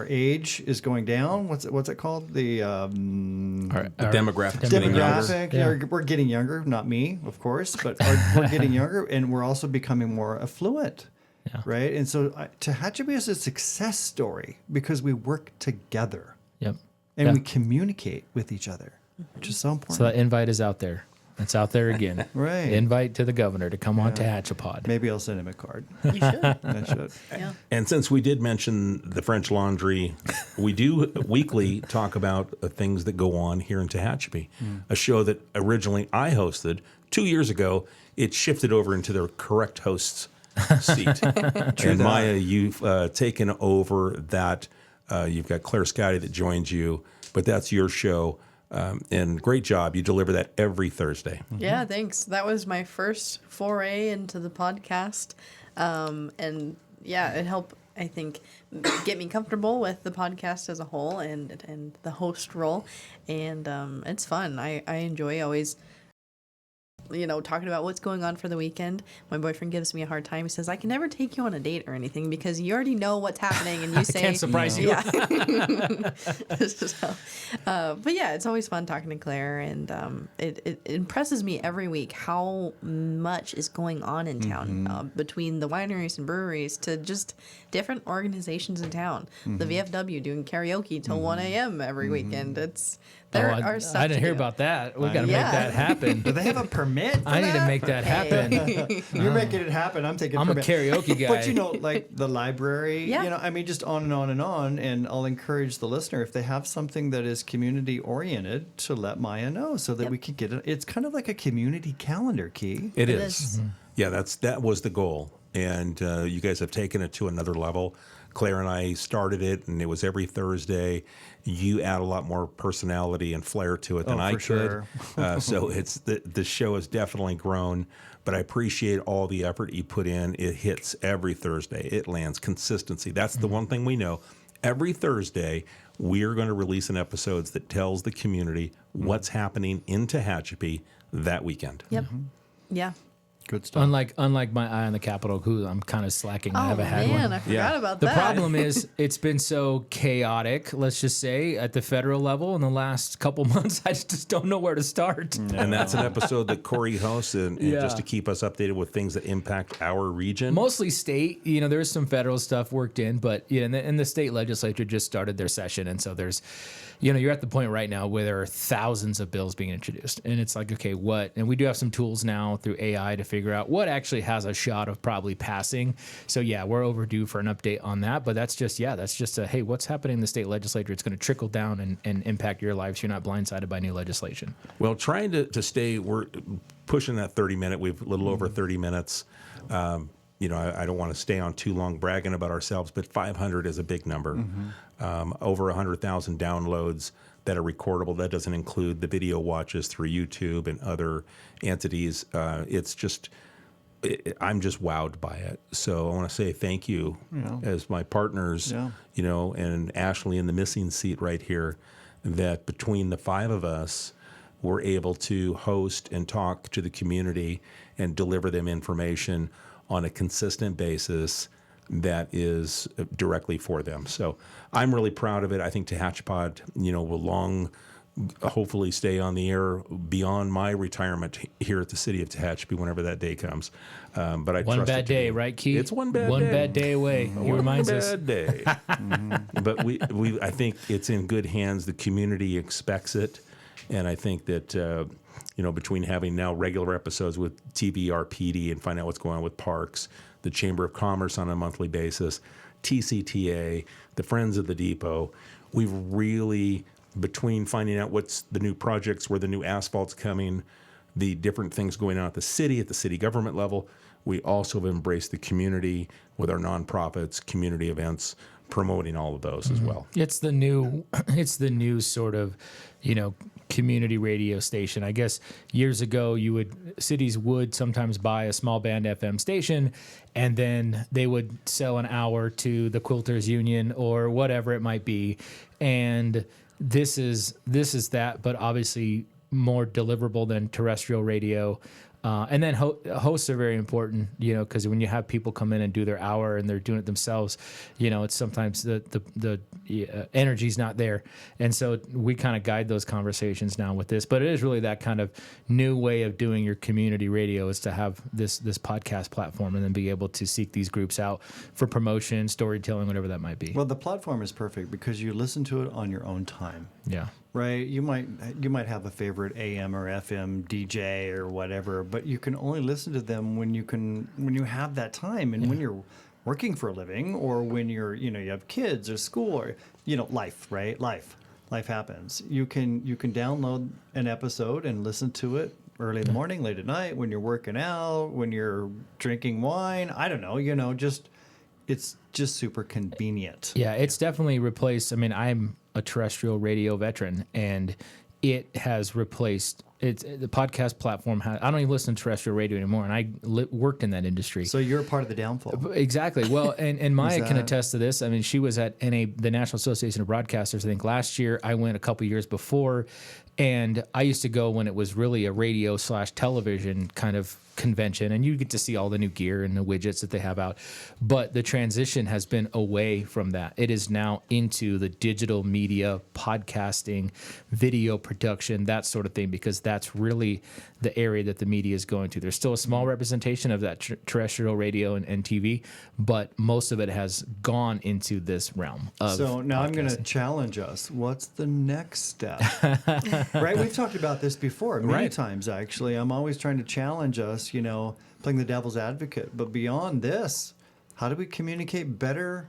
age is going down. What's it called? The Our demographics. getting younger. demographic. Yeah. We're getting younger. Not me, of course, but we're getting younger, and we're also becoming more affluent. Yeah. Right. And so Tehachapi is a success story because we work together Yep. and Yeah. we communicate with each other, which is so important. So that invite is out there. It's out there again. Right. Invite to the governor to come on Tehachapod. Maybe I'll send him a card. You should. I should. Yeah. And since we did mention the French Laundry, we do weekly talk about things that go on here in Tehachapi, a show that originally I hosted 2 years ago. It shifted over into the correct host's seat. And Maya, you've taken over that. You've got Claire Scotty that joins you, but that's your show. And great job. You deliver that every Thursday. Yeah, thanks. That was my first foray into the podcast. And yeah, it I think get me comfortable with the podcast as a whole and the host role, and it's fun. I enjoy always, talking about what's going on for the weekend. My boyfriend gives me a hard time. He says, I can never take you on a date or anything because you already know what's happening and you say... Can't surprise you. Yeah. But yeah, it's always fun talking to Claire, and it impresses me every week how much is going on in town, between the wineries and breweries to just different organizations in town. The VFW doing karaoke till 1 a.m. every weekend. There are stuff I didn't to hear do. about that. We got to Yeah. make that happen. Do they have a permit for I need to that? make that happen. You're making it happen. I'm taking I'm a permit. karaoke guy. But like the library, Yeah. I mean, just on and on and on. And I'll encourage the listener, if they have something that is community oriented, to let Maya know so that we can get it. It's kind of like a community calendar, Key. It It is. is. Yeah, that was the goal, and you guys have taken it to another level. Claire and I started it, and it was every Thursday. You add a lot more personality and flair to it than I for could. sure. So it's the show has definitely grown. But I appreciate all the effort you put in. It hits every Thursday. It lands consistency. That's the one thing we know. Every Thursday, we're going to release an episode that tells the community what's happening in Tehachapi that weekend. Yep. Yeah. Good stuff. Unlike my eye on the Capitol, who I'm kind of slacking. I Oh, haven't had man, one. I forgot Yeah. about The that. problem is it's been so chaotic, let's just say, at the federal level in the last couple months. I just don't know where to start. And that's an episode that Corey hosts, and just to keep us updated with things that impact our region. Mostly state, there's some federal stuff worked in, but and the state legislature just started their session, and so there's, you're at the point right now where there are thousands of bills being introduced, and it's like, okay, what? And we do have some tools now through AI to figure out what actually has a shot of probably passing. So yeah, we're overdue for an update on that, but that's just a, hey, what's happening in the state legislature? It's going to trickle down and impact your lives. You're not blindsided by new legislation. Well, trying to stay, we're pushing that 30-minute. We've a little over 30 minutes. I don't want to stay on too long bragging about ourselves, but 500 is a big number. Over 100,000 downloads that are recordable. That doesn't include the video watches through YouTube and other entities. It's just, I'm just wowed by it. So I want to say thank you as my partners, and Ashley in the missing seat right here, that between the five of us, we're able to host and talk to the community and deliver them information on a consistent basis that is directly for them. So I'm really proud of it. I think Tehachapod, will hopefully stay on the air beyond my retirement here at the city of Tehachapi whenever that day comes. But I One trust bad it to day, be- right, Keith? It's one bad day away. He One reminds us. bad day. But I think it's in good hands. The community expects it, and I think that between having now regular episodes with TVRPD and find out what's going on with parks, the Chamber of Commerce on a monthly basis, TCTA, the Friends of the Depot, we've really, between finding out what's the new projects, where the new asphalt's coming, the different things going on at the city government level, we also have embraced the community with our nonprofits, community events, promoting all of those as well. It's the new sort of, community radio station. I guess years ago, cities would sometimes buy a small band FM station, and then they would sell an hour to the Quilters Union or whatever it might be. And this is that, but obviously more deliverable than terrestrial radio. And then hosts are very important, because when you have people come in and do their hour and they're doing it themselves, it's sometimes the energy's not there. And so we kind of guide those conversations now with this. But it is really that kind of new way of doing your community radio, is to have this podcast platform and then be able to seek these groups out for promotion, storytelling, whatever that might be. Well, the platform is perfect because you listen to it on your own time. Yeah. Right, you might have a favorite AM or FM DJ or whatever, but you can only listen to them when you have that time, and when you're working for a living, or when you have kids or school, or life, right? Life happens. You can download an episode and listen to it early in the morning, late at night, when you're working out, when you're drinking wine. I don't know, it's just super convenient. Yeah, it's definitely replaced. I mean, I'm a terrestrial radio veteran, and it has replaced the podcast platform I don't even listen to terrestrial radio anymore, and I worked in that industry. So you're part of the downfall. Exactly. Well, and Maya can attest to this. I mean, she was at the National Association of Broadcasters, I think, last year. I went a couple years before, and I used to go when it was really a radio/television kind of convention, and you get to see all the new gear and the widgets that they have out. But the transition has been away from that. It is now into the digital media, podcasting, video production, that sort of thing, because that's really the area that the media is going to. There's still a small representation of that terrestrial radio and TV, but most of it has gone into this realm of So now I'm going to podcasting. challenge us. What's the next step? Right? We've talked about this before many times, actually. I'm always trying to challenge us, playing the devil's advocate. But beyond this, how do we communicate better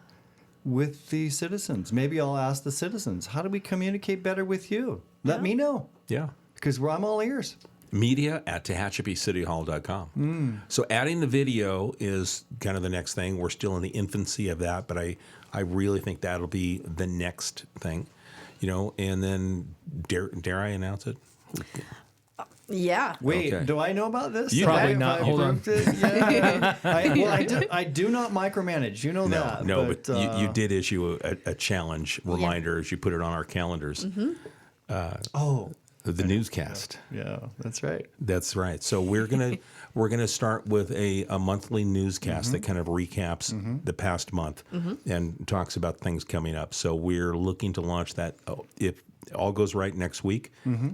with the citizens? Maybe I'll ask the citizens, how do we communicate better with you? Let me know, Yeah. because I'm all ears. media@tehachapicityhall.com. So adding the video is kind of the next thing. We're still in the infancy of that, but I really think that'll be the next thing, and then dare I announce it? Yeah. Wait, Okay. do I know about this? You Probably Have not. I Hold on. booked it? Yeah. I do not micromanage. You know that. No, but you did issue a challenge reminder as you put it on our calendars. Oh, The newscast. yeah, that's right. That's right. So we're gonna start with a monthly newscast that kind of recaps the past month and talks about things coming up. So we're looking to launch that if all goes right next week,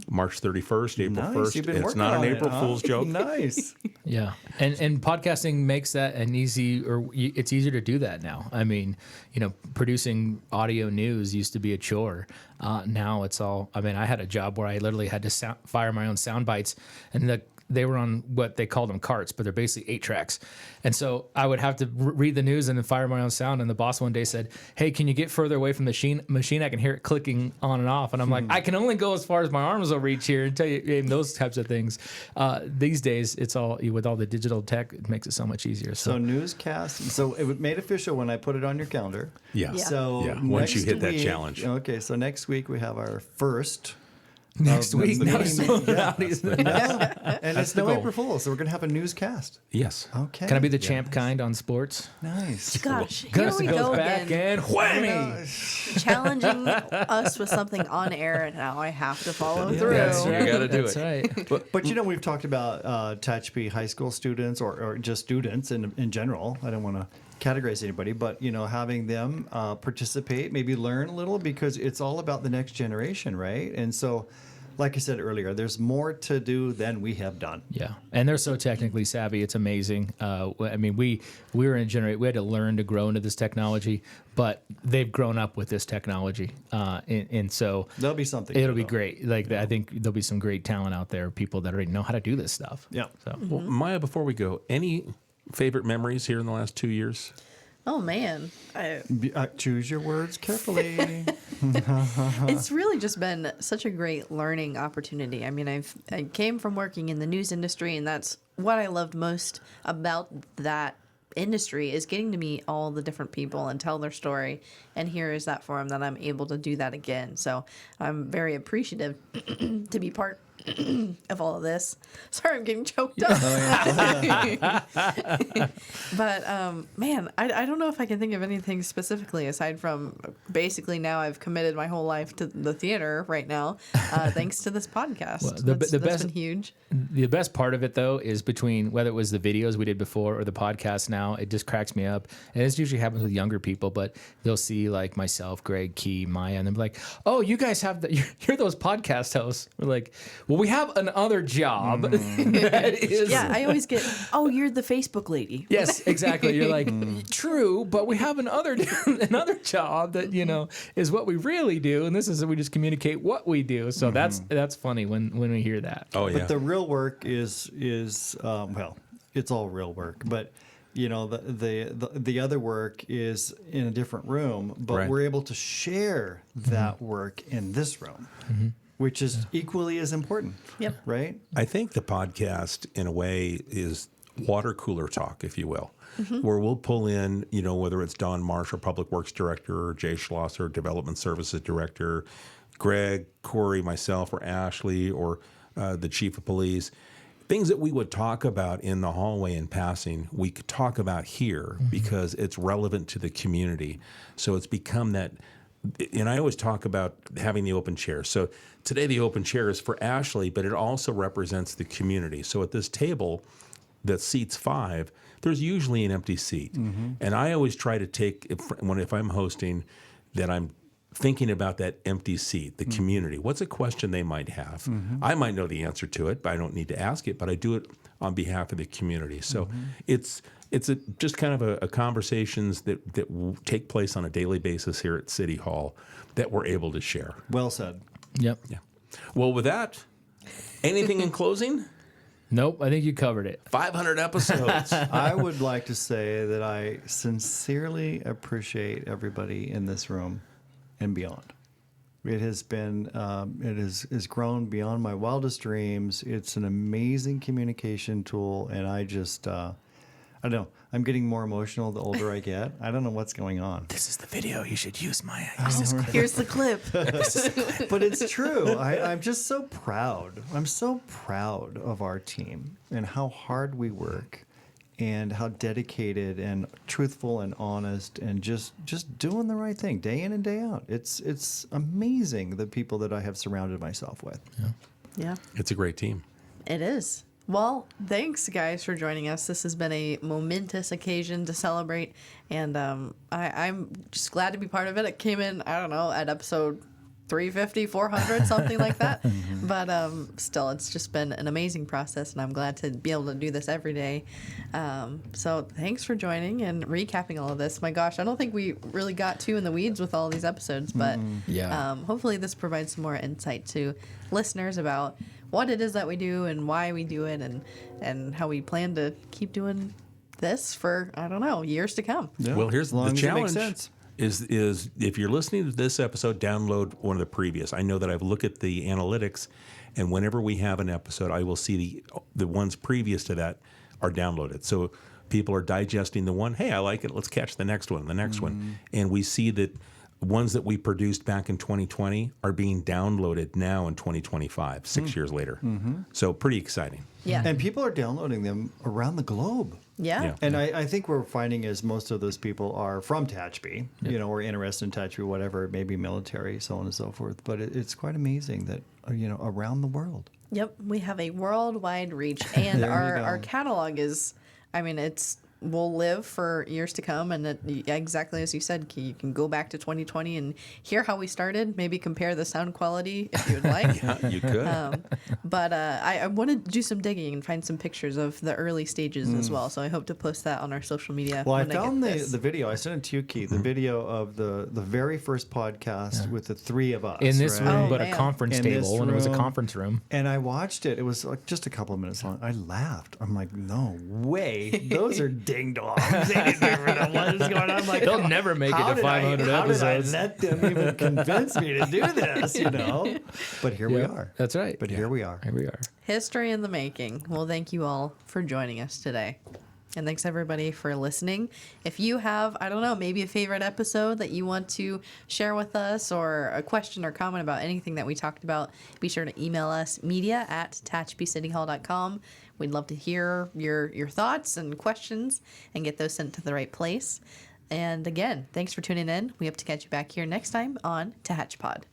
March 31st, April Nice. 1st. You've been It's working not an on it, April huh? Fool's joke. Nice. Yeah, and podcasting makes that it's easier to do that now. I mean, producing audio news used to be a chore. Now it's all. I mean, I had a job where I literally had to fire my own sound bites, and they were on what they called them carts, but they're basically 8 tracks. And so I would have to read the news and then fire my own sound. And the boss one day said, "Hey, can you get further away from the machine? I can hear it clicking on and off." And I'm like, "I can only go as far as my arms will reach here," and tell you and those types of things. These days, it's all with all the digital tech. It makes it so much easier. So newscast. So it was made official when I put it on your calendar. Yeah. Yeah. So Yeah, once you next hit that week- challenge. Okay, so next week we have our first. next of the week, now it's meeting. so rowdy, isn't it? And it's the no goal. April Fool's, so we're gonna have a newscast. Yes. Okay. Can I be the champ kind on sports? Nice? Gosh, here Gus we goes go back again. and whammy. Challenging us with something on air, and now I have to follow through. That's right. You gotta do That's it. right. But we've talked about Tehachapi high school students or just students in general. I don't want to categorize anybody, but having them participate, maybe learn a little, because it's all about the next generation, right? And so, like I said earlier, there's more to do than we have done. Yeah, and they're so technically savvy. It's amazing. I mean, we were in a generation. We had to learn to grow into this technology, but they've grown up with this technology, and so There'll be something. it'll be though. great. Like I think there'll be some great talent out there, people that already know how to do this stuff. Yeah. So Well, Maya, before we go, any favorite memories here in the last 2 years? Oh man, Choose your words carefully. it's really just been such a great learning opportunity. I mean, I came from working in the news industry, and that's what I loved most about that industry is getting to meet all the different people and tell their story. And here is that forum that I'm able to do that again. So I'm very appreciative to be part of all of this. Sorry, I'm getting choked up. But man, I don't know if I can think of anything specifically aside from basically now I've committed my whole life to the theater right now, thanks to this podcast. Well, That's been huge. the best part of it though is between whether it was the videos we did before or the podcast now, it just cracks me up. And this usually happens with younger people, but they'll see like myself, Greg, Key, Maya, and they'll be like, "Oh, you guys have you're those podcast hosts." We're like, "Well, we have another job." That is, Yeah, I always get, "Oh, you're the Facebook lady." yes, exactly. You're like, true, but we have another job that is what we really do, and this is we just communicate what we do. So that's funny when we hear that. Oh, yeah. But the real work is well, it's all real work, but the other work is in a different room, but Right. we're able to share that work in this room, which is equally as important. Yep. Right? I think the podcast, in a way, is water cooler talk, if you will, where we'll pull in, whether it's Don Marshall, Public Works Director, or Jay Schlosser, Development Services Director, Greg, Corey, myself, or Ashley, or the chief of police. Things that we would talk about in the hallway in passing, we could talk about here because it's relevant to the community. So it's become that, and I always talk about having the open chair. So today the open chair is for Ashley, but it also represents the community. So at this table that seats 5, there's usually an empty seat. And I always try to take, if I'm hosting, that I'm thinking about that empty seat, the community. What's a question they might have? I might know the answer to it, but I don't need to ask it, but I do it on behalf of the community. So it's just kind of a conversations that take place on a daily basis here at City Hall that we're able to share. Well said. Yep. Yeah. Well, with that, anything in closing? Nope. I think you covered it. 500 episodes. I would like to say that I sincerely appreciate everybody in this room and beyond. It has been, it has grown beyond my wildest dreams. It's an amazing communication tool, and I just, I don't know. I'm getting more emotional the older I get. I don't know what's going on. This is the video you should use, Maya. Here's the clip. But it's true. I'm just so proud. I'm so proud of our team and how hard we work and how dedicated and truthful and honest and just doing the right thing day in and day out. It's amazing the people that I have surrounded myself with. Yeah, It's a great team. it is. Well, thanks, guys, for joining us. This has been a momentous occasion to celebrate, and I'm just glad to be part of it. It came in, I don't know, at episode 350, 400, something like that. But still, it's just been an amazing process, and I'm glad to be able to do this every day. So thanks for joining and recapping all of this. My gosh, I don't think we really got too in the weeds with all these episodes, but hopefully this provides some more insight to listeners about what it is that we do and why we do it, and how we plan to keep doing this for, I don't know, years to come. Yeah. Well, here's As long the as it makes challenge. sense. Is if you're listening to this episode, download one of the previous. I know that I've looked at the analytics, and whenever we have an episode, I will see the ones previous to that are downloaded. So people are digesting the one. Hey, I like it. Let's catch the next one, and we see that ones that we produced back in 2020 are being downloaded now in 2025, 6 years later. So pretty exciting. Yeah. And people are downloading them around the globe. Yeah. And I think we're finding is most of those people are from Tehachapi, or interested in Tehachapi, whatever, maybe military, so on and so forth. But it's quite amazing that, around the world. Yep, we have a worldwide reach, and There you go. our catalog is, will live for years to come, and exactly as you said, you can go back to 2020 and hear how we started, maybe compare the sound quality if you would like. Yeah, you could. But I want to do some digging and find some pictures of the early stages as well, so I hope to post that on our social media. Well, I when found get this. the video. I sent it to you, Keith, the video of the very first podcast with the three of us. In this right? room, Oh, but man. a conference In this table, and it was a room. conference room. And I watched it. It was like just a couple of minutes long. I laughed. I'm like, no way. Those are ding dongs. They didn't even know what is going on. I'm like, They'll never make it how to did 500 how episodes. did I let them even convince me to do this, But here we Yeah, are. That's right. But here we are. Here we are. History in the making. Well, thank you all for joining us today. And thanks everybody for listening. If you have, I don't know, maybe a favorite episode that you want to share with us, or a question or comment about anything that we talked about, be sure to email us, media@tehachapicityhall.com. We'd love to hear your thoughts and questions and get those sent to the right place. And again, thanks for tuning in. We hope to catch you back here next time on Tehachapod.